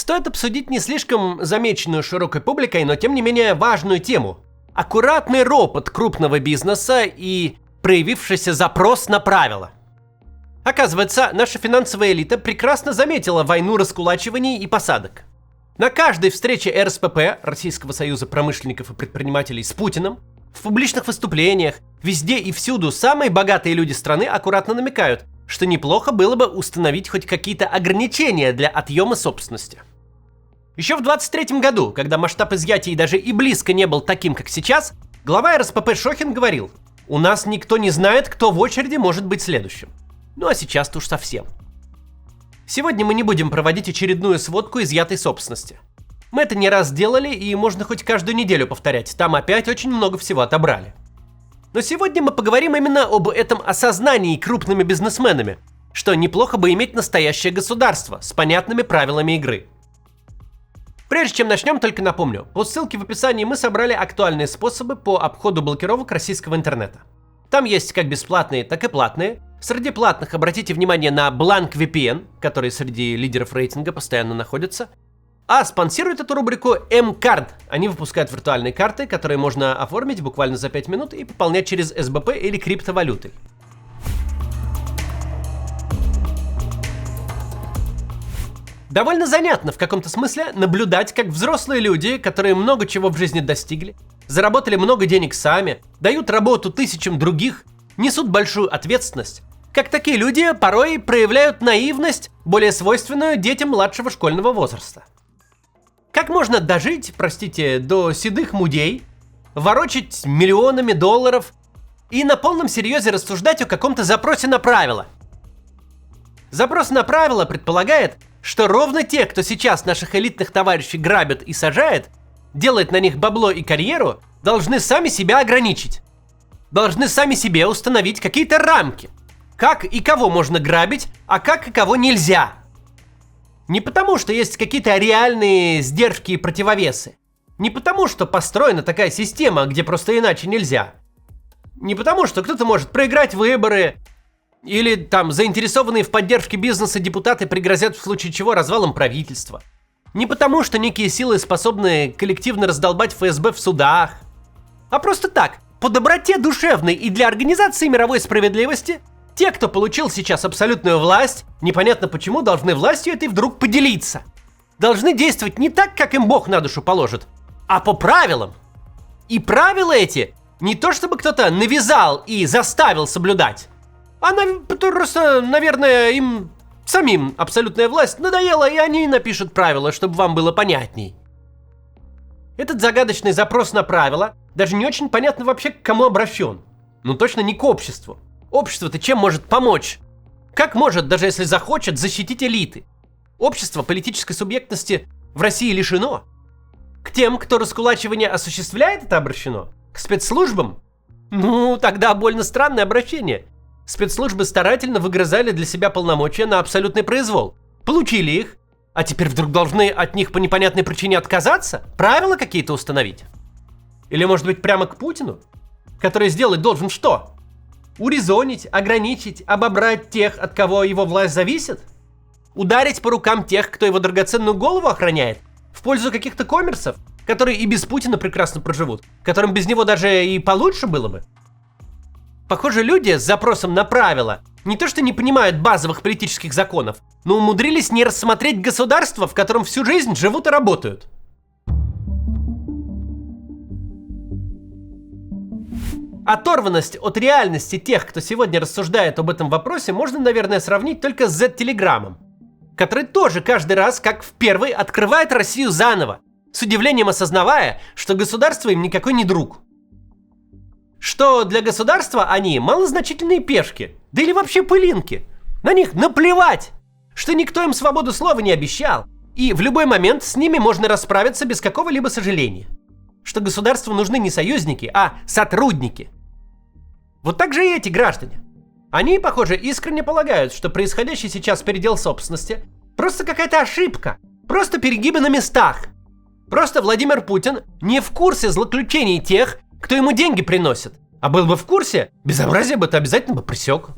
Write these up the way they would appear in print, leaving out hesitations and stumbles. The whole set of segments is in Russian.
стоит обсудить не слишком замеченную широкой публикой, но тем не менее важную тему. Аккуратный ропот крупного бизнеса и проявившийся запрос на правила. Оказывается, наша финансовая элита прекрасно заметила войну раскулачиваний и посадок. На каждой встрече РСПП, Российского союза промышленников и предпринимателей, с Путиным, в публичных выступлениях, везде и всюду самые богатые люди страны аккуратно намекают, что неплохо было бы установить хоть какие-то ограничения для отъема собственности. Еще в 23-м году, когда масштаб изъятий даже и близко не был таким, как сейчас, глава РСПП Шохин говорил: «У нас никто не знает, кто в очереди может быть следующим». Ну а сейчас-то уж совсем. Сегодня мы не будем проводить очередную сводку изъятой собственности. Мы это не раз делали, и можно хоть каждую неделю повторять, там опять очень много всего отобрали. Но сегодня мы поговорим именно об этом осознании крупными бизнесменами, что неплохо бы иметь настоящее государство с понятными правилами игры. Прежде чем начнем, только напомню, по ссылке в описании мы собрали актуальные способы по обходу блокировок российского интернета. Там есть как бесплатные, так и платные. Среди платных обратите внимание на Blank VPN, который среди лидеров рейтинга постоянно находится. А спонсирует эту рубрику M-Card. Они выпускают виртуальные карты, которые можно оформить буквально за 5 минут и пополнять через СБП или криптовалютой. Довольно занятно в каком-то смысле наблюдать, как взрослые люди, которые много чего в жизни достигли, заработали много денег сами, дают работу тысячам других, несут большую ответственность, как такие люди порой проявляют наивность, более свойственную детям младшего школьного возраста. Как можно дожить, простите, до седых мудей, ворочать миллионами долларов и на полном серьезе рассуждать о каком-то запросе на правила? Запрос на правила предполагает, что ровно те, кто сейчас наших элитных товарищей грабит и сажает, делает на них бабло и карьеру, должны сами себя ограничить. Должны сами себе установить какие-то рамки. Как и кого можно грабить, а как и кого нельзя. Не потому, что есть какие-то реальные сдержки и противовесы. Не потому, что построена такая система, где просто иначе нельзя. Не потому, что кто-то может проиграть выборы, или там заинтересованные в поддержке бизнеса депутаты пригрозят в случае чего развалом правительства. Не потому, что некие силы способны коллективно раздолбать ФСБ в судах. А просто так, по доброте душевной и для организации мировой справедливости, те, кто получил сейчас абсолютную власть, непонятно почему должны властью этой вдруг поделиться. Должны действовать не так, как им Бог на душу положит, а по правилам. И правила эти не то чтобы кто-то навязал и заставил соблюдать, а просто, наверное, им самим абсолютная власть надоела, и они напишут правила, чтобы вам было понятней. Этот загадочный запрос на правила даже не очень понятно вообще, к кому обращен. Ну точно не к обществу. Общество-то чем может помочь? Как может, даже если захочет, защитить элиты? Общество политической субъектности в России лишено. К тем, кто раскулачивание осуществляет, это обращено? К спецслужбам? Ну, тогда больно странное обращение. Спецслужбы старательно выгрызали для себя полномочия на абсолютный произвол. Получили их, а теперь вдруг должны от них по непонятной причине отказаться? Правила какие-то установить? Или, может быть, прямо к Путину? Который сделать должен что? Урезонить, ограничить, обобрать тех, от кого его власть зависит? Ударить по рукам тех, кто его драгоценную голову охраняет? В пользу каких-то коммерсов, которые и без Путина прекрасно проживут, которым без него даже и получше было бы? Похоже, люди с запросом на правила не то что не понимают базовых политических законов, но умудрились не рассмотреть государство, в котором всю жизнь живут и работают. Оторванность от реальности тех, кто сегодня рассуждает об этом вопросе, можно, наверное, сравнить только с Z-телеграммом, который тоже каждый раз, как в первый, открывает Россию заново, с удивлением осознавая, что государство им никакой не друг. Что для государства они малозначительные пешки, да или вообще пылинки. На них наплевать, что никто им свободу слова не обещал, и в любой момент с ними можно расправиться без какого-либо сожаления. Что государству нужны не союзники, а сотрудники. Вот так же и эти граждане. Они, похоже, искренне полагают, что происходящий сейчас передел собственности просто какая-то ошибка, просто перегибы на местах. Просто Владимир Путин не в курсе злоключений тех, кто ему деньги приносит. А был бы в курсе, безобразие бы это обязательно бы пресек.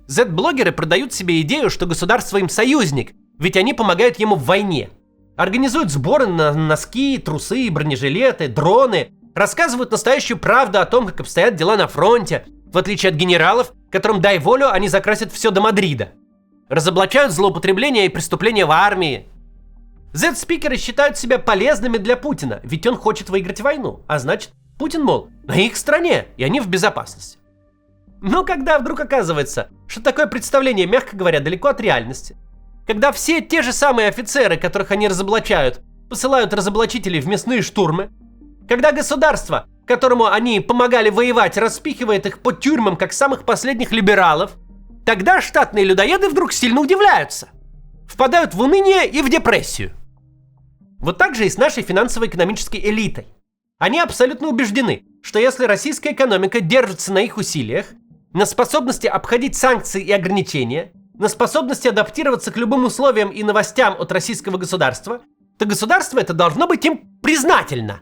Z-блогеры продают себе идею, что государство им союзник, Ведь они помогают ему в войне. Организуют сборы на носки, трусы, бронежилеты, дроны. Рассказывают настоящую правду о том, как обстоят дела на фронте. В отличие от генералов, которым дай волю, они закрасят все до Мадрида. Разоблачают злоупотребления и преступления в армии. Z-спикеры считают себя полезными для Путина, ведь он хочет выиграть войну. А значит, Путин, мол, на их стороне, и они в безопасности. Но когда вдруг оказывается, что такое представление, мягко говоря, далеко от реальности, когда все те же самые офицеры, которых они разоблачают, посылают разоблачителей в мясные штурмы, когда государство, которому они помогали воевать, распихивает их по тюрьмам, как самых последних либералов, тогда штатные людоеды вдруг сильно удивляются, впадают в уныние и в депрессию. Вот так же и с нашей финансово-экономической элитой. Они абсолютно убеждены, что если российская экономика держится на их усилиях, на способности обходить санкции и ограничения, на способности адаптироваться к любым условиям и новостям от российского государства, то государство это должно быть им признательно.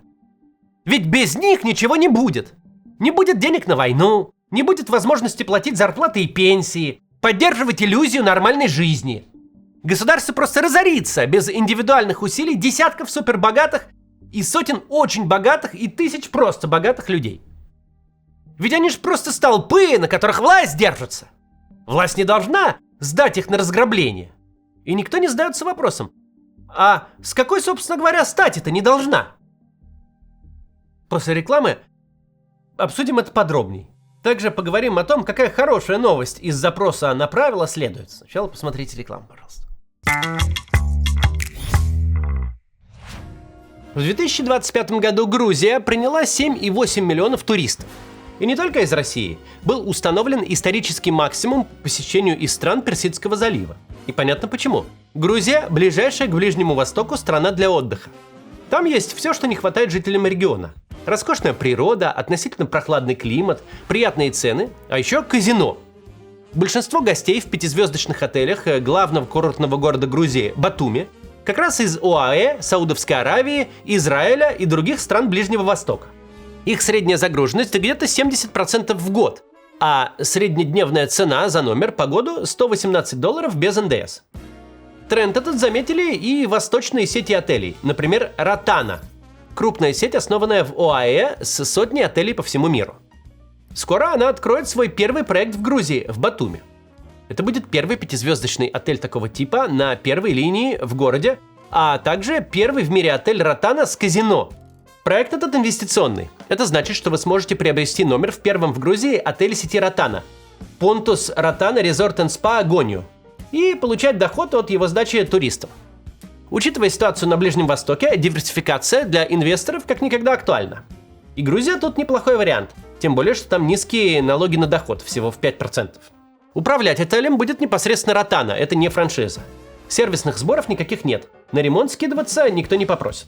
Ведь без них ничего не будет. Не будет денег на войну, не будет возможности платить зарплаты и пенсии, поддерживать иллюзию нормальной жизни. Государство просто разорится без индивидуальных усилий десятков супербогатых и сотен очень богатых и тысяч просто богатых людей. Ведь они же просто столпы, на которых власть держится. Власть не должна сдать их на разграбление. И никто не задается вопросом, а с какой, собственно говоря, стати-то не должна? После рекламы обсудим это подробней. Также поговорим о том, какая хорошая новость из запроса на правила следует. Сначала посмотрите рекламу, пожалуйста. В 2025 году Грузия приняла 7,8 миллионов туристов. И не только из России. Был установлен исторический максимум по посещению из стран Персидского залива. И понятно почему. Грузия – ближайшая к Ближнему Востоку страна для отдыха. Там есть все, что не хватает жителям региона. Роскошная природа, относительно прохладный климат, приятные цены, а еще казино. Большинство гостей в пятизвездочных отелях главного курортного города Грузии – Батуми как раз из ОАЭ, Саудовской Аравии, Израиля и других стран Ближнего Востока. Их средняя загруженность где-то 70% в год, а среднедневная цена за номер по году $118 без НДС. Тренд этот заметили и восточные сети отелей, например, Ротана. Крупная сеть, основанная в ОАЭ с сотней отелей по всему миру. Скоро она откроет свой первый проект в Грузии, в Батуми. Это будет первый пятизвездочный отель такого типа на первой линии в городе, а также первый в мире отель Ротана с казино. Проект этот инвестиционный. Это значит, что вы сможете приобрести номер в первом в Грузии отеле сети Ротана Pontus Rotana Resort and Spa Agoniu и получать доход от его сдачи туристам. Учитывая ситуацию на Ближнем Востоке, диверсификация для инвесторов как никогда актуальна. И Грузия тут неплохой вариант, тем более, что там низкие налоги на доход, всего в 5%. Управлять отелем будет непосредственно Ротана, это не франшиза. Сервисных сборов никаких нет, на ремонт скидываться никто не попросит.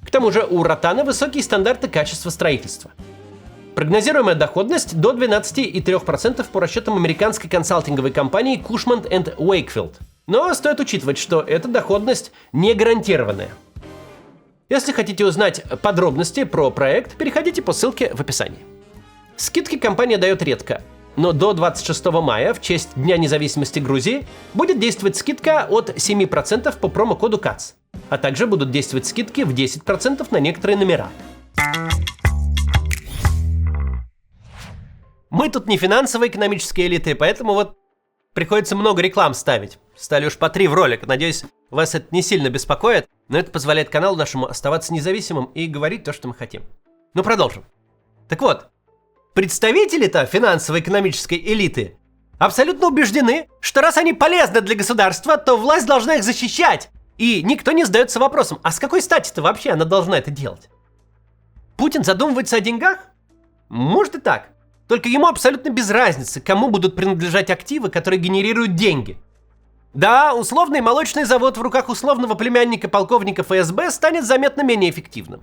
К тому же у Ротана высокие стандарты качества строительства. Прогнозируемая доходность до 12,3% по расчетам американской консалтинговой компании Cushman & Wakefield. Но стоит учитывать, что эта доходность не гарантированная. Если хотите узнать подробности про проект, переходите по ссылке в описании. Скидки компания дает редко, но до 26 мая, в честь Дня независимости Грузии, будет действовать скидка от 7% по промокоду КАЦ, а также будут действовать скидки в 10% на некоторые номера. Мы тут не финансово-экономические элиты, поэтому вот приходится много реклам ставить. Стали уж по 3 в ролик. Надеюсь, вас это не сильно беспокоит, но это позволяет каналу нашему оставаться независимым и говорить то, что мы хотим. Ну, продолжим. Так вот, представители-то финансово-экономической элиты абсолютно убеждены, что раз они полезны для государства, то власть должна их защищать. И никто не задается вопросом, а с какой стати-то вообще она должна это делать? Путин задумывается о деньгах? Может и так. Только ему абсолютно без разницы, кому будут принадлежать активы, которые генерируют деньги. Да, условный молочный завод в руках условного племянника полковника ФСБ станет заметно менее эффективным.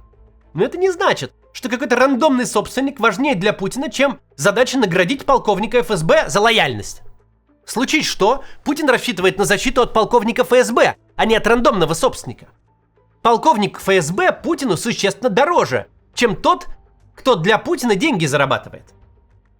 Но это не значит, что какой-то рандомный собственник важнее для Путина, чем задача наградить полковника ФСБ за лояльность. Случись что, Путин рассчитывает на защиту от полковника ФСБ, а не от рандомного собственника. Полковник ФСБ Путину существенно дороже, чем тот, кто для Путина деньги зарабатывает.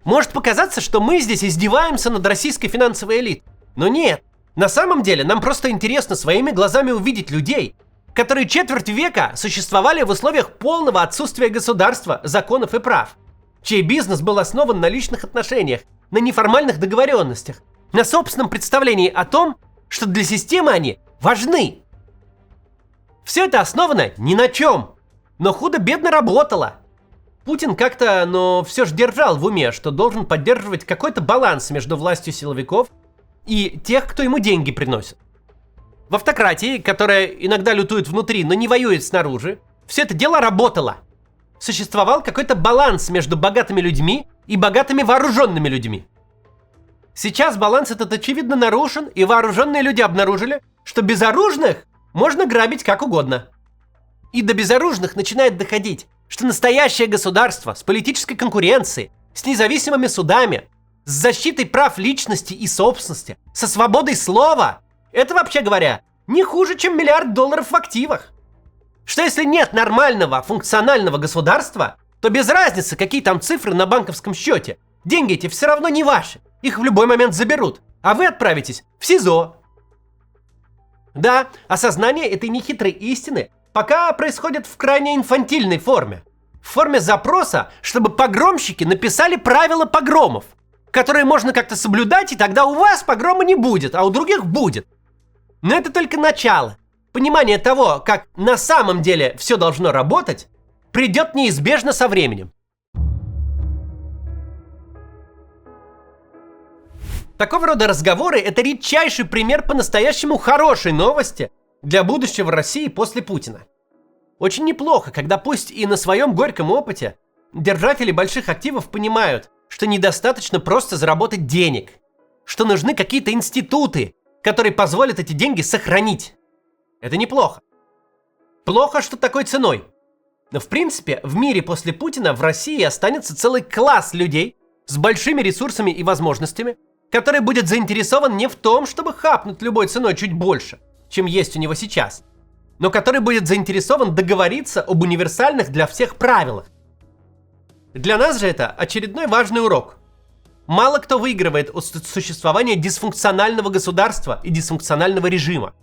Может показаться, что мы здесь издеваемся над российской финансовой элитой. Но нет, На самом деле, нам просто интересно своими глазами увидеть людей, которые четверть века существовали в условиях полного отсутствия государства, законов и прав, чей бизнес был основан на личных отношениях, на неформальных договоренностях, на собственном представлении о том, что для системы они важны. Все это основано ни на чем, но худо-бедно работало. Путин как-то, но все же держал в уме, что должен поддерживать какой-то баланс между властью силовиков и тех, кто ему деньги приносит. В автократии, которая иногда лютует внутри, но не воюет снаружи, все это дело работало. Существовал какой-то баланс между богатыми людьми и богатыми вооруженными людьми. Сейчас баланс этот очевидно нарушен, и вооруженные люди обнаружили, что безоружных можно грабить как угодно. И до безоружных начинает доходить, что настоящее государство с политической конкуренцией, с независимыми судами, с защитой прав личности и собственности, со свободой слова – это, вообще говоря, не хуже, чем $1 миллиард в активах. Что если нет нормального, функционального государства, то без разницы, какие там цифры на банковском счете, деньги эти все равно не ваши, их в любой момент заберут, а вы отправитесь в СИЗО. Да, осознание этой нехитрой истины пока происходит в крайне инфантильной форме. В форме запроса, чтобы погромщики написали правила погромов, которые можно как-то соблюдать, и тогда у вас погрома не будет, а у других будет. Но это только начало. Понимание того, как на самом деле все должно работать, придет неизбежно со временем. Такого рода разговоры – это редчайший пример по-настоящему хорошей новости для будущего России после Путина. Очень неплохо, когда пусть и на своем горьком опыте держатели больших активов понимают, что недостаточно просто заработать денег, что нужны какие-то институты, которые позволят эти деньги сохранить. Это неплохо. Плохо, что такой ценой. Но в принципе, в мире после Путина в России останется целый класс людей с большими ресурсами и возможностями, который будет заинтересован не в том, чтобы хапнуть любой ценой чуть больше, чем есть у него сейчас, но который будет заинтересован договориться об универсальных для всех правилах. Для нас же это очередной важный урок. Мало кто выигрывает от существования дисфункционального государства и дисфункционального режима.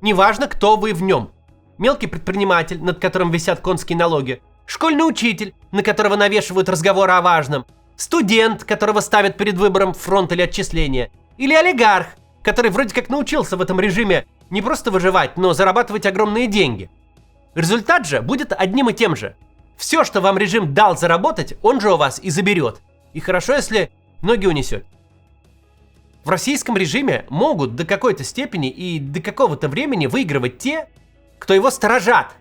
Неважно, кто вы в нем. Мелкий предприниматель, над которым висят конские налоги, школьный учитель, на которого навешивают разговоры о важном, студент, которого ставят перед выбором фронт или отчисления, или олигарх, который вроде как научился в этом режиме не просто выживать, но зарабатывать огромные деньги. Результат же будет одним и тем же. Все, что вам режим дал заработать, он же у вас и заберет. И хорошо, если ноги унесет. В российском режиме могут до какой-то степени и до какого-то времени выигрывать те, кто его сторожат.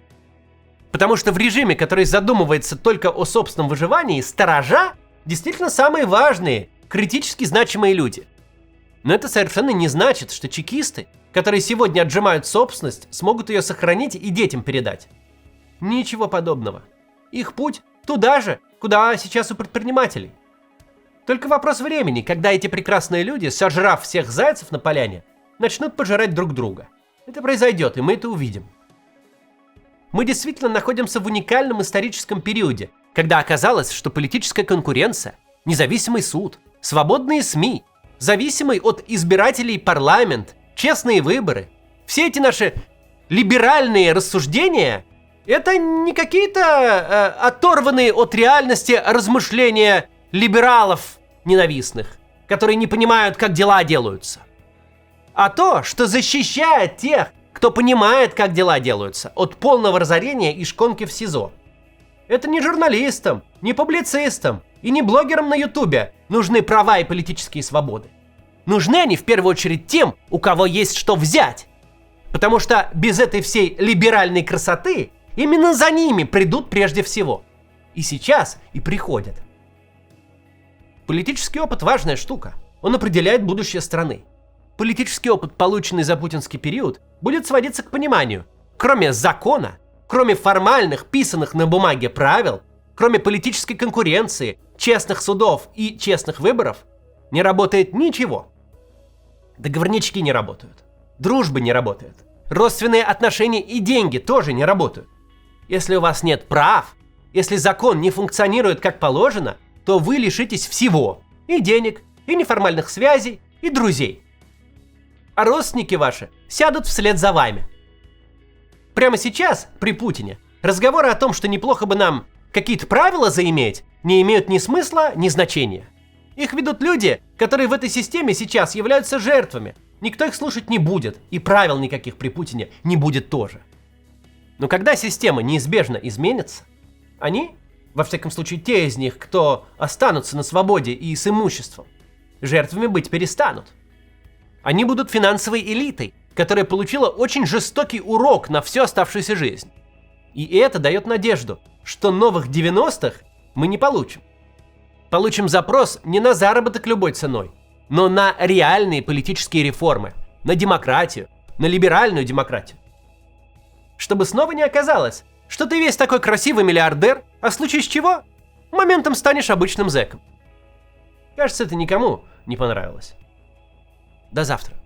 Потому что в режиме, который задумывается только о собственном выживании, сторожа действительно самые важные, критически значимые люди. Но это совершенно не значит, что чекисты, которые сегодня отжимают собственность, смогут ее сохранить и детям передать. Ничего подобного. Их путь туда же, куда сейчас у предпринимателей. Только вопрос времени, когда эти прекрасные люди, сожрав всех зайцев на поляне, начнут пожирать друг друга. Это произойдет, и мы это увидим. Мы действительно находимся в уникальном историческом периоде, когда оказалось, что политическая конкуренция, независимый суд, свободные СМИ, зависимый от избирателей парламент, честные выборы, все эти наши либеральные рассуждения – это не какие-то оторванные от реальности размышления либералов ненавистных, которые не понимают, как дела делаются. А то, что защищает тех, кто понимает, как дела делаются, от полного разорения и шконки в СИЗО. Это не журналистам, не публицистам и не блогерам на Ютубе нужны права и политические свободы. Нужны они в первую очередь тем, у кого есть что взять. Потому что без этой всей либеральной красоты именно за ними придут прежде всего. И сейчас и приходят. Политический опыт – важная штука. Он определяет будущее страны. Политический опыт, полученный за путинский период, будет сводиться к пониманию. Кроме закона, кроме формальных, писанных на бумаге правил, кроме политической конкуренции, честных судов и честных выборов, не работает ничего. Договорнички не работают. Дружба не работает. Родственные отношения и деньги тоже не работают. Если у вас нет прав, если закон не функционирует как положено, то вы лишитесь всего. И денег, и неформальных связей, и друзей. а родственники ваши сядут вслед за вами. Прямо сейчас, при Путине, разговоры о том, что неплохо бы нам какие-то правила заиметь, не имеют ни смысла, ни значения. Их ведут люди, которые в этой системе сейчас являются жертвами. Никто их слушать не будет, и правил никаких при Путине не будет тоже. Но когда система неизбежно изменится, они, во всяком случае те из них, кто останутся на свободе и с имуществом, жертвами быть перестанут. Они будут финансовой элитой, которая получила очень жестокий урок на всю оставшуюся жизнь. И это дает надежду, что новых 90-х мы не получим. Получим запрос не на заработок любой ценой, но на реальные политические реформы, на демократию, на либеральную демократию. Чтобы снова не оказалось, что ты весь такой красивый миллиардер, а в случае с чего моментом станешь обычным зэком. Кажется, это никому не понравилось. До завтра.